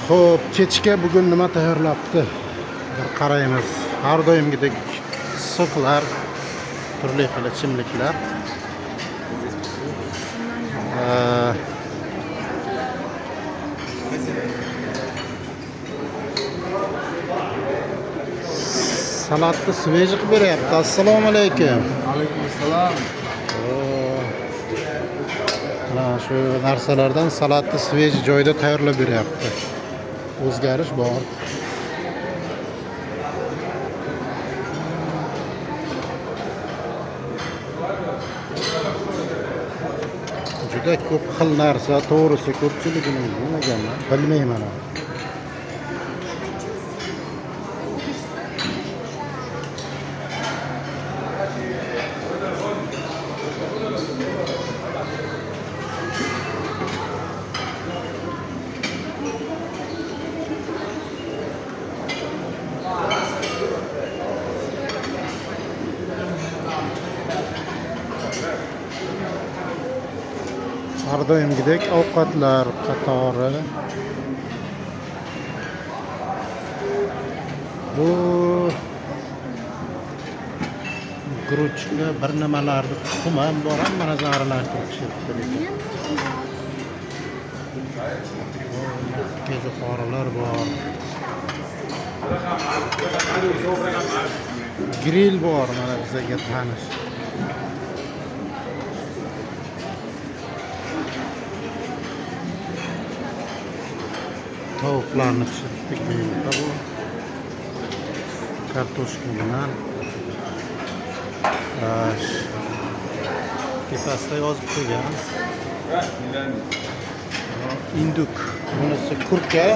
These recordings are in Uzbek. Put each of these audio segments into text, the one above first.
Xo'p, kechga bugun nima tayyorlabdi? Bir qaraymiz. Har doimgidek issiqlar, turli xil ichimliklar. Salatni sveji qilib beryapti. Assalomu alaykum. Alaykum assalom. Mana shu narsalardan salatni sveji joyda tayyorlab beryapti. O'zgarish bor. Juda ko'p xil narsa, to'g'risi ko'pchiligini bilmaganman, bilmayman. Har doimgidek ovqatlar qatori. Bu guruchni bir nimalarni tuxum ham bor, hamma narsani aralashtirib pishiribdi lekin. Kezuxorilar bor. Grill bor, mana bizga tanish. Tavuklarni pishirdik menimda bu. Kartoshka bilan. Tepasida yozib qo'ygan. Induk. Bunisi kurka.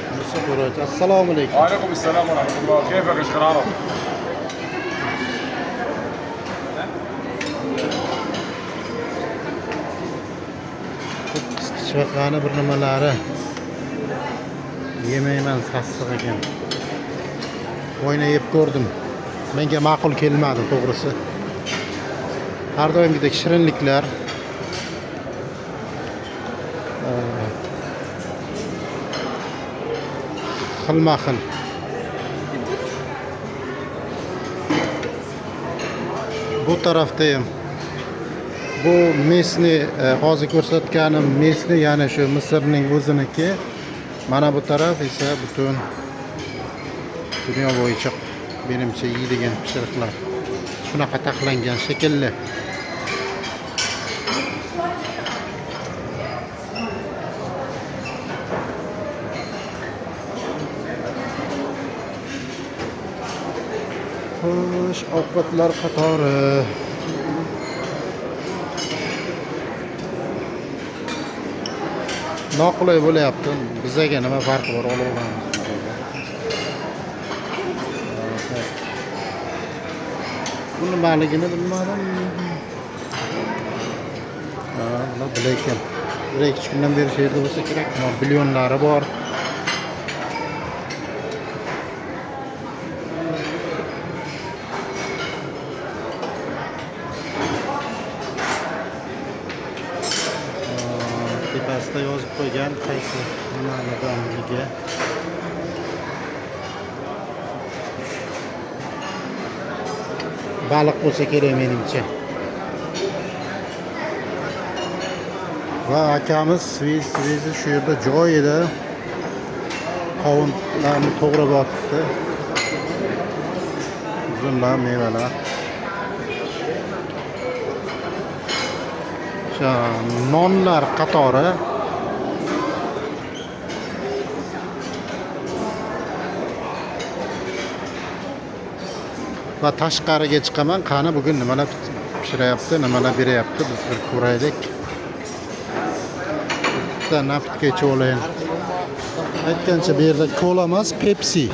Bunisi guruch. Assalomu alaykum. Alaykum assalom va rahmatulloh. Kayfak ishqiraro? Chivaqani bir nimalari. Yemayman, sassiq ekan. O'yna yeb ko'rdim. Menga ma'qul kelmadi, to'g'risi. Har doimgidek shirinliklar. Xilma-xil. Bu tarafda ham bu mesni, hozir ko'rsatganim mesni, ya'ni shu Misrning o'ziniki. Mana bu taraf esa butun dunyo bo'yicha menimcha yeydigan pishiriqlar. Shunaqa taxlangan shekilli. Xo'sh, ovqatlar qatori. Noqulay bo'lyapti. Bizga nima farqi bor, olovlarimiz. Bu nimaligini bilmadim. Mana bilekim. 1-2 kundan beri shu yerda bo'lsa kerak. Millionlari bor. Tepasida yozib qo'ygan qaysi nimaligini. Baliq bo'lsa kerak menimcha. Va akamiz sveji shu yerda joyida qovunlarni to'g'rab olibdi. Uzunlar, mevalar. Nonlar qatori. Va tashqariga chiqaman, qani bugun nimalar pishiryapti, nimalar beryapti, biz bir ko'raylik. Bitta napitka ichib olayin. Aytgancha bu yerda kola emas, Pepsi.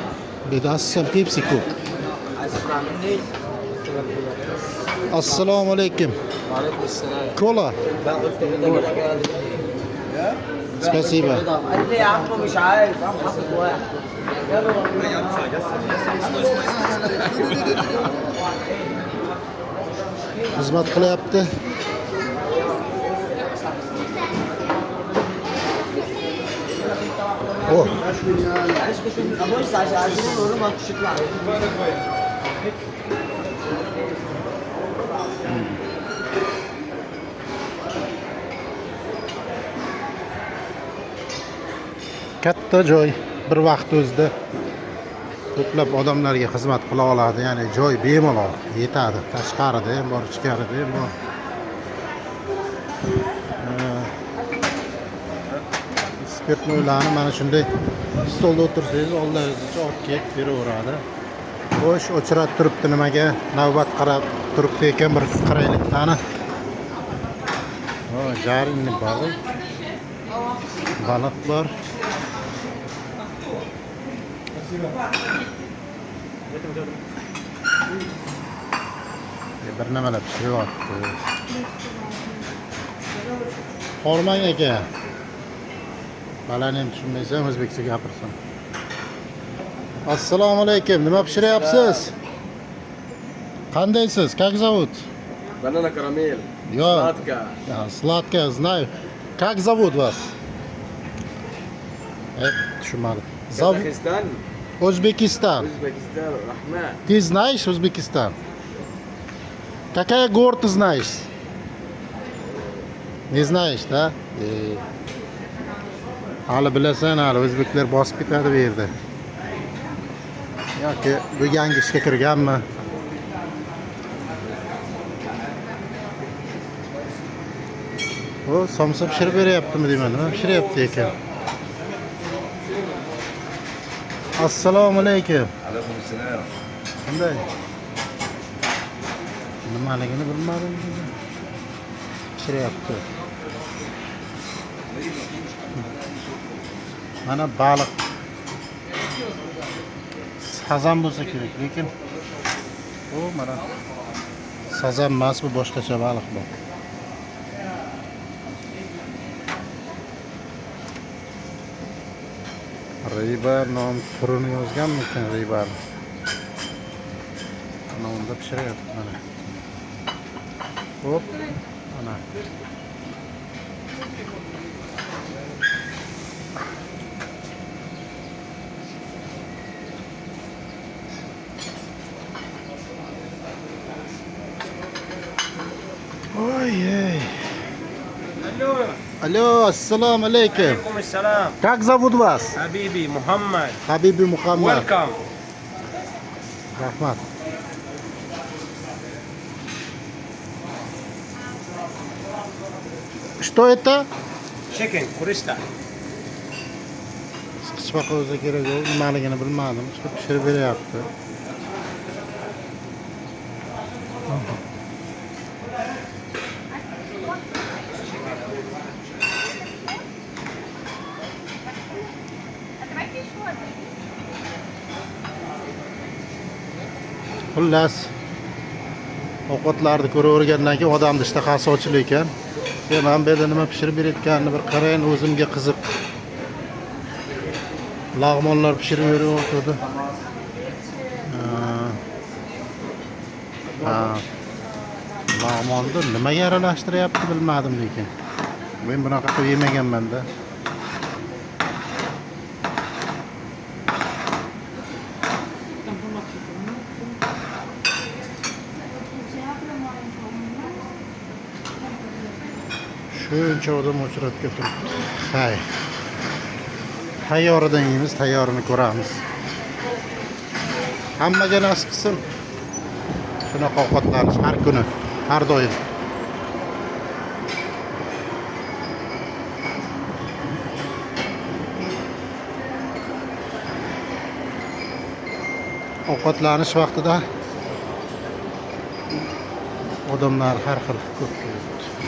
Bu yerda asosan Pepsi ko'p. Assalomu alaykum. Alaykum assalom. Kola. Спасибо. يا عم مش عارف عم حاطط واحد. Xizmat qilyapti. Oh. معلش كنت ابص عشان عايزين نقول ما تشطلع. Katta joy bir vaqt o'zida ko'plab odamlarga xizmat qila oladi, ya'ni joy bemalol yetadi. Tashqarida ham bor, ichkarida ham bor. Spirtnoylarni mana shunday stolda o'tirsangiz oldingizgacha olib kelib beraveradi. Xo'sh, o'chirib turibdi, nimaga navbat qarab turibdi ekan, bir qaraylik tani. Jaringli baliq. Baliq bor. Bir nimalar pishiryapti. Hormang aka. Balani ham tushunmaysan, o'zbekcha gapirsin. Assalomu alaykum. Nima pishiryapsiz? Qandaysiz? Как зовут? Banana karamel. Yo. Сладкая. Сладкая, знаю. Как зовут вас? Tushunmadim. Казахстан. O'zbekiston. O'zbekiston. Rahmat. Ты знаешь Узбекистан? Какая город ты знаешь? Не знаешь, да? Hali bilasan, hali o'zbeklar bosib ketadi bu yerda. Yoki bu yangi ishga kirganmi? O, somsa pishirib beryaptimi deyman, nima pishiryapti ekan? Assalomu alaykum. Alaykum assalom. Qanday? Nimaligini bilmadim. Pishiryapti. Mana baliq. Sazan bo'lsa kerak, lekin mana sazan emas, bu boshqacha baliq bu. Ribar nom turini yozganmikan ribar? Mana unda pishiryapti mana. Hop, mana. Ой-ей. Алло, ассаламу алейкум. Алейкум ассалам. Как зовут вас? Habibi Muhammad. Habibi Muhammad. Welcome. Rahmat. Что это? Chicken, kurista. Qishbaqa o'zi kerak, nimaligini bilmadim. Chiqib pishirib beryapti. Xullas, ovqatlarni ko'ravergandan keyin odamning ishtahasi ochilar ekan. Men bu yerda nima pishirib berayotganini bir qarayin, o'zimga qiziq. Lag'monlar pishirib beryapti. Lag'monni nimaga aralashtiryapti bilmadim lekin. Men bunaqa qilib yemaganman-da. Shuncha odam o'chiratga turibdi. Hay. Tayyoridan yeymiz, tayyorini ko'ramiz. Hammaga nasib qilsin. Shunaqa ovqatlanish har kuni, har doim. Ovqatlanish vaqtida odamlar har xil ko'p.